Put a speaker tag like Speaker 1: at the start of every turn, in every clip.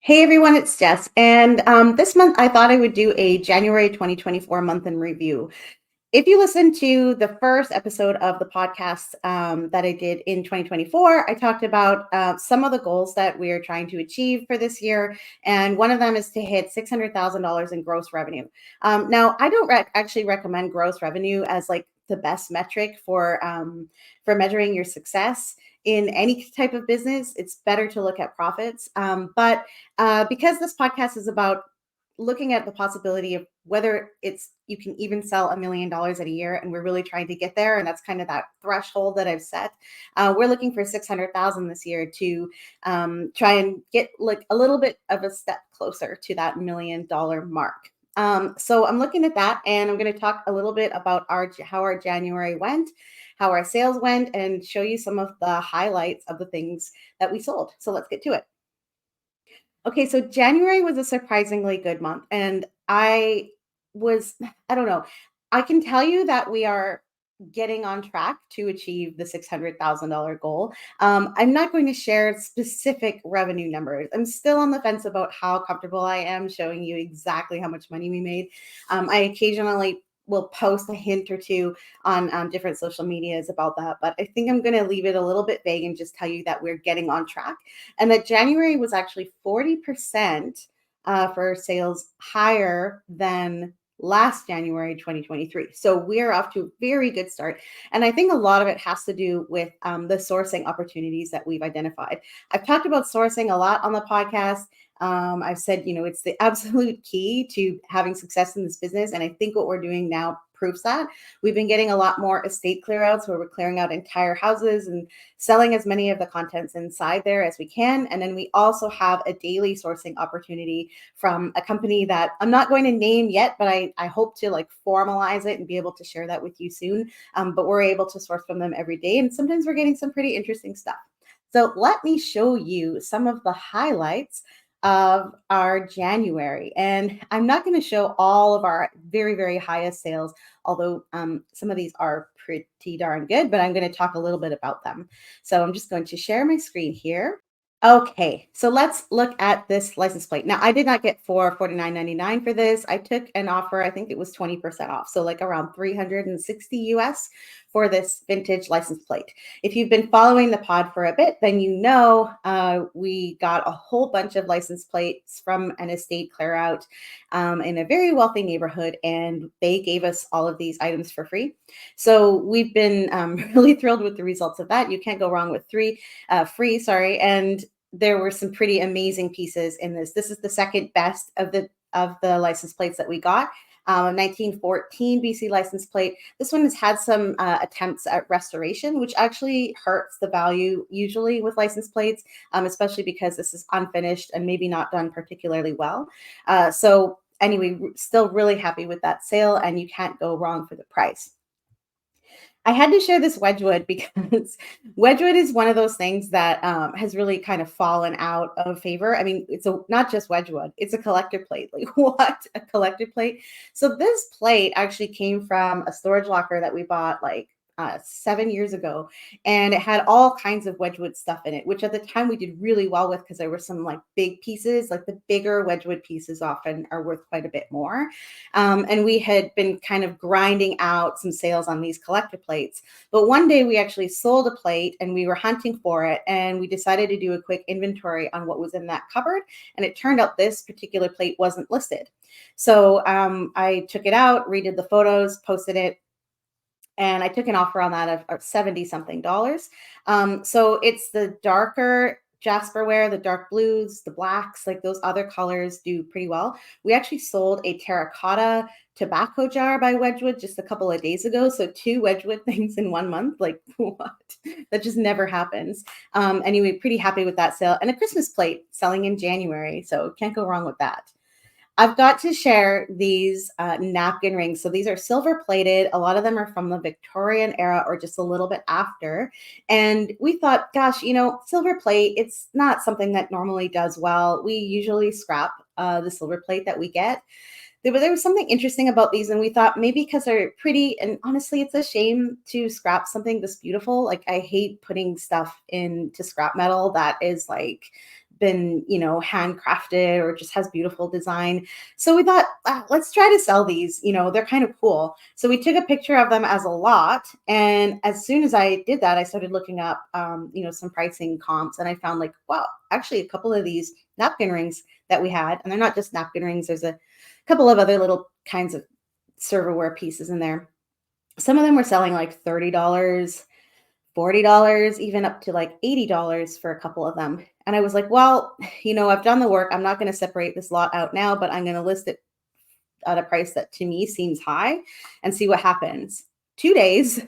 Speaker 1: Hey everyone, it's Jess. And this month I thought I would do a January 2024 month in review. If you listen to the first episode of the podcast that I did in 2024, I talked about some of the goals that we are trying to achieve for this year. And one of them is to hit $600,000 in gross revenue. Now, I don't actually recommend gross revenue as like the best metric for measuring your success in any type of business. It's better to look at profits. But because this podcast is about looking at the possibility of whether it's you can even sell $1 million in a year, and we're really trying to get there, and that's kind of that threshold that I've set. We're looking for 600,000 this year to try and get like a little bit of a step closer to that $1 million mark. So I'm looking at that, and I'm going to talk a little bit about how our January went, how our sales went, and show you some of the highlights of the things that we sold. So let's get to it. Okay, so January was a surprisingly good month, and I don't know. I can tell you that we are getting on track to achieve the $600,000 goal. I'm not going to share specific revenue numbers. I'm still on the fence about how comfortable I am showing you exactly how much money we made. I occasionally will post a hint or two on different social medias about that, but I think I'm going to leave it a little bit vague and just tell you that we're getting on track, and that January was actually 40% for sales higher than last January 2023. So we're off to a very good start. And I think a lot of it has to do with the sourcing opportunities that we've identified. I've talked about sourcing a lot on the podcast. I've said, it's the absolute key to having success in this business. And I think what we're doing now proves that. We've been getting a lot more estate clearouts where we're clearing out entire houses and selling as many of the contents inside there as we can. And then we also have a daily sourcing opportunity from a company that I'm not going to name yet, but I hope to like formalize it and be able to share that with you soon. But we're able to source from them every day. And sometimes we're getting some pretty interesting stuff. So let me show you some of the highlights of our January. And I'm not going to show all of our very, very highest sales, although some of these are pretty darn good, but I'm going to talk a little bit about them. So I'm just going to share my screen here. Okay, so let's look at this license plate. Now, I did not get for $49.99 for this. I took an offer, I think it was 20% off. So like around 360 US for this vintage license plate. If you've been following the pod for a bit, then you know we got a whole bunch of license plates from an estate clear out in a very wealthy neighborhood, and they gave us all of these items for free. So we've been really thrilled with the results of that. You can't go wrong with free, sorry. And there were some pretty amazing pieces in this. This is the second best of the license plates that we got. 1914 BC license plate. This one has had some attempts at restoration, which actually hurts the value usually with license plates, especially because this is unfinished and maybe not done particularly well. So anyway, still really happy with that sale, and you can't go wrong for the price. I had to share this Wedgewood because Wedgewood is one of those things that has really kind of fallen out of favor. I mean, not just Wedgewood, it's a collector plate. Like, what? A collector plate? So this plate actually came from a storage locker that we bought like 7 years ago, and it had all kinds of Wedgewood stuff in it, which at the time we did really well with because there were some like big pieces. Like the bigger Wedgewood pieces often are worth quite a bit more. And we had been kind of grinding out some sales on these collector plates. But one day we actually sold a plate and we were hunting for it, and we decided to do a quick inventory on what was in that cupboard. And it turned out this particular plate wasn't listed. So I took it out, redid the photos, posted it, and I took an offer on that of 70 something dollars. So it's the darker Jasperware, the dark blues, the blacks, like those other colors do pretty well. We actually sold a terracotta tobacco jar by Wedgewood just a couple of days ago. So two Wedgewood things in 1 month, like what? That just never happens. Anyway, pretty happy with that sale. And a Christmas plate selling in January. So can't go wrong with that. I've got to share these napkin rings. So these are silver plated. A lot of them are from the Victorian era or just a little bit after. And we thought, gosh, silver plate, it's not something that normally does well. We usually scrap the silver plate that we get. There was something interesting about these, and we thought maybe because they're pretty, and honestly, it's a shame to scrap something this beautiful. Like, I hate putting stuff into scrap metal that is like been, handcrafted or just has beautiful design. So we thought, let's try to sell these. They're kind of cool. So we took a picture of them as a lot. And as soon as I did that, I started looking up, some pricing comps. And I found like, wow, actually a couple of these napkin rings that we had, and they're not just napkin rings, there's a couple of other little kinds of serverware pieces in there. Some of them were selling like $30, $40, even up to like $80 for a couple of them. And I was like, well, I've done the work. I'm not going to separate this lot out now, but I'm going to list it at a price that to me seems high and see what happens. 2 days,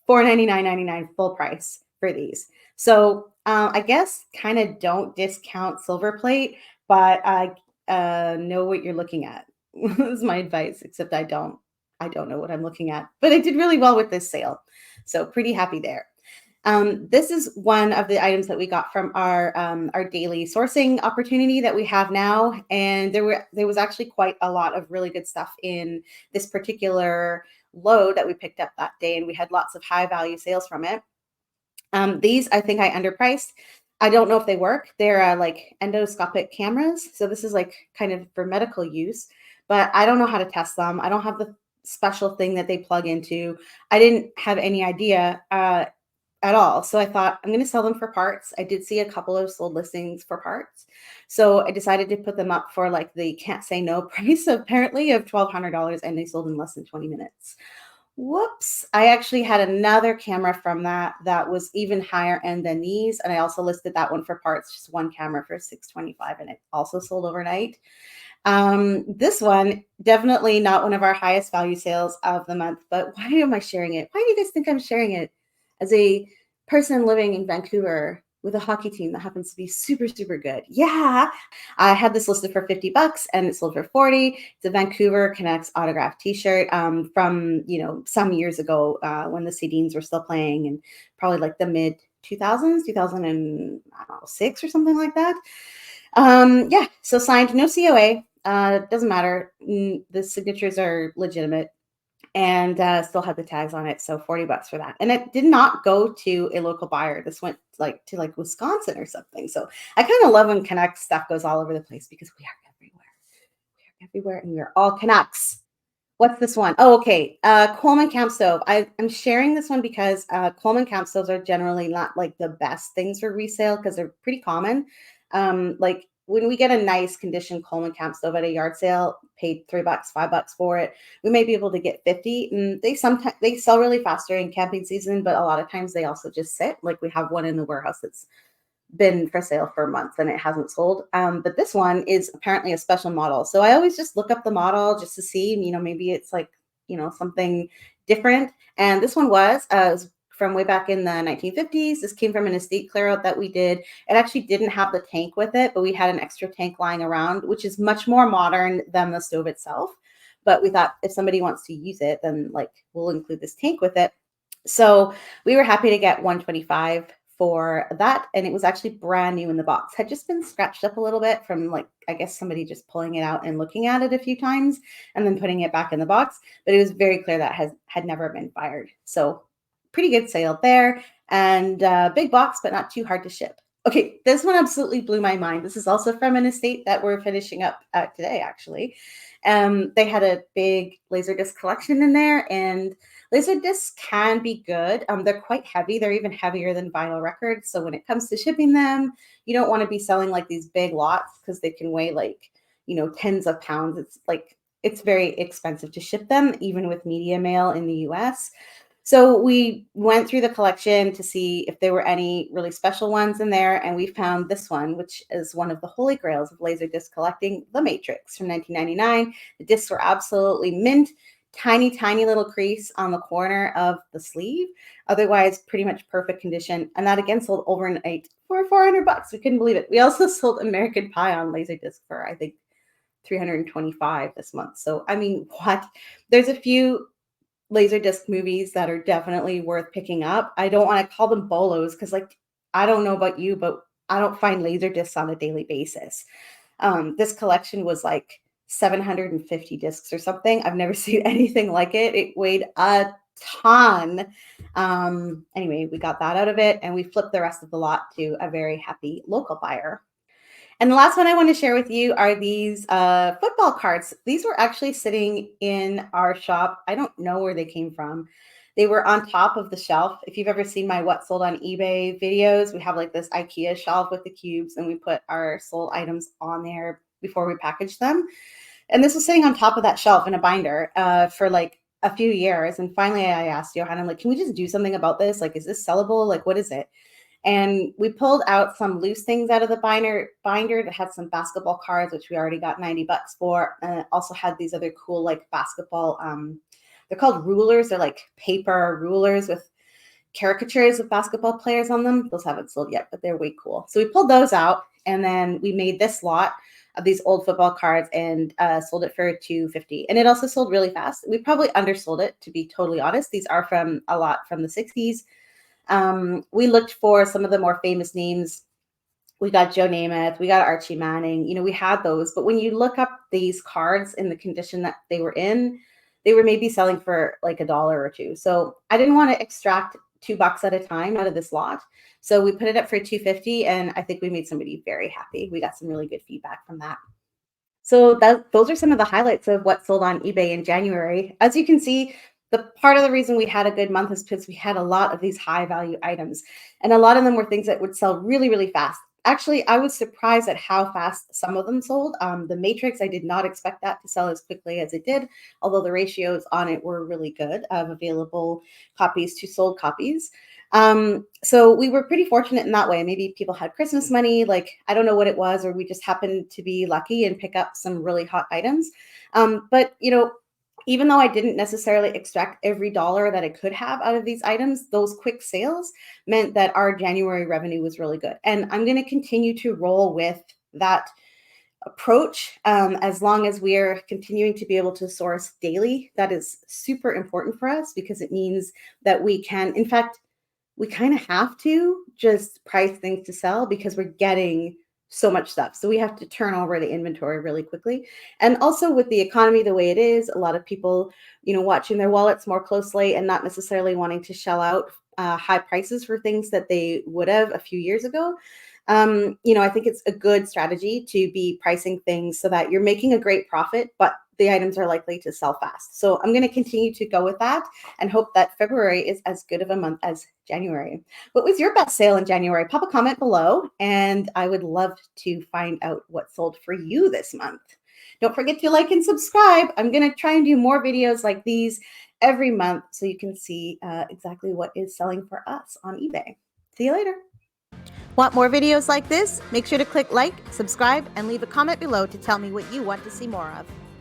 Speaker 1: $499.99 full price for these. So I guess kind of don't discount silver plate, but I know what you're looking at. This is my advice, except I don't know what I'm looking at, but I did really well with this sale. So pretty happy there. This is one of the items that we got from our daily sourcing opportunity that we have now, and there was actually quite a lot of really good stuff in this particular load that we picked up that day, and we had lots of high value sales from it. These I think I underpriced. I don't know if they work. They're like endoscopic cameras, so this is like kind of for medical use, but I don't know how to test them. I don't have the special thing that they plug into. I didn't have any idea. At all. So I thought I'm going to sell them for parts. I did see a couple of sold listings for parts. So I decided to put them up for like the can't say no price apparently of $1,200, and they sold in less than 20 minutes. Whoops. I actually had another camera from that was even higher end than these. And I also listed that one for parts, just one camera for 625, and it also sold overnight. This one, definitely not one of our highest value sales of the month, but why am I sharing it? Why do you guys think I'm sharing it? As a person living in Vancouver with a hockey team that happens to be super, super good. Yeah. I had this listed for $50 and it sold for 40. It's a Vancouver Canucks autographed t-shirt from, some years ago when the Sedins were still playing, and probably like the mid 2000s, 2006 or something like that. Yeah, so signed, no COA. Doesn't matter. The signatures are legitimate, and still had the tags on it. So $40 for that. And it did not go to a local buyer. This went like to like Wisconsin or something. So I kind of love when Canucks stuff goes all over the place because we are everywhere. We are everywhere, and we are all Canucks. What's this one? Oh, okay. Coleman camp stove. I'm sharing this one because Coleman camp stoves are generally not like the best things for resale because they're pretty common. Like when we get a nice condition Coleman camp stove at a yard sale, paid $3, $5 for it, we may be able to get 50. And they sell really fast during camping season, but a lot of times they also just sit. Like we have one in the warehouse that's been for sale for months and it hasn't sold. But this one is apparently a special model. So I always just look up the model just to see, maybe it's like, something different. And this one was from way back in the 1950s. This came from an estate clear out that we did. It actually didn't have the tank with it, but we had an extra tank lying around, which is much more modern than the stove itself. But we thought if somebody wants to use it, then like we'll include this tank with it. So we were happy to get 125 for that, and it was actually brand new in the box. Had just been scratched up a little bit from like I guess somebody just pulling it out and looking at it a few times and then putting it back in the box, but it was very clear that had never been fired. So pretty good sale there, and big box but not too hard to ship. Okay, this one absolutely blew my mind. This is also from an estate that we're finishing up today actually. They had a big laserdisc collection in there, and laserdiscs can be good. They're quite heavy. They're even heavier than vinyl records. So when it comes to shipping them, you don't want to be selling like these big lots because they can weigh like, tens of pounds. It's very expensive to ship them, even with media mail in the US. So we went through the collection to see if there were any really special ones in there, and we found this one, which is one of the holy grails of laserdisc collecting, The Matrix from 1999. The discs were absolutely mint, tiny, tiny little crease on the corner of the sleeve. Otherwise, pretty much perfect condition. And that again sold overnight for $400. We couldn't believe it. We also sold American Pie on laserdisc for I think $325 this month. So I mean, what? There's a few laserdisc movies that are definitely worth picking up. I don't want to call them bolos because, like, I don't know about you, but I don't find laserdiscs on a daily basis. This collection was like 750 discs or something. I've never seen anything like it. It weighed a ton. Anyway, we got that out of it, and we flipped the rest of the lot to a very happy local buyer. And the last one I want to share with you are these football cards. These were actually sitting in our shop. I don't know where they came from. They were on top of the shelf. If you've ever seen my what sold on eBay videos, we have like this IKEA shelf with the cubes, and we put our sold items on there before we package them. And this was sitting on top of that shelf in a binder for like a few years. And finally, I asked Johanna, I'm like, can we just do something about this? Like, is this sellable? Like, what is it? And we pulled out some loose things out of the binder that had some basketball cards, which we already got $90 for. And it also had these other cool like basketball, they're called rulers. They're like paper rulers with caricatures of basketball players on them. Those haven't sold yet, but they're way cool. So we pulled those out, and then we made this lot of these old football cards and sold it for $250. And it also sold really fast. We probably undersold it, to be totally honest. These are from a lot from the 60s. We looked for some of the more famous names. We got Joe Namath, we got Archie Manning, we had those. But when you look up these cards in the condition that they were in, they were maybe selling for like $1 or $2. So I didn't want to extract $2 at a time out of this lot. So we put it up for $250, and I think we made somebody very happy. We got some really good feedback from that. So those are some of the highlights of what sold on eBay in January. As you can see, the part of the reason we had a good month is because we had a lot of these high value items, and a lot of them were things that would sell really, really fast. Actually, I was surprised at how fast some of them sold. The Matrix, I did not expect that to sell as quickly as it did, although the ratios on it were really good of available copies to sold copies. So we were pretty fortunate in that way. Maybe people had Christmas money, like I don't know what it was, or we just happened to be lucky and pick up some really hot items. But even though I didn't necessarily extract every dollar that I could have out of these items, those quick sales meant that our January revenue was really good. And I'm going to continue to roll with that approach as long as we're continuing to be able to source daily. That is super important for us because it means that we can, in fact, we kind of have to just price things to sell because we're getting so much stuff. So we have to turn over the inventory really quickly. And also with the economy the way it is, a lot of people, watching their wallets more closely and not necessarily wanting to shell out high prices for things that they would have a few years ago. I think it's a good strategy to be pricing things so that you're making a great profit, but the items are likely to sell fast. So I'm going to continue to go with that and hope that February is as good of a month as January. What was your best sale in January? Pop a comment below, and I would love to find out what sold for you this month. Don't forget to like and subscribe. I'm going to try and do more videos like these every month so you can see exactly what is selling for us on eBay. See you later. Want more videos like this? Make sure to click like, subscribe, and leave a comment below to tell me what you want to see more of.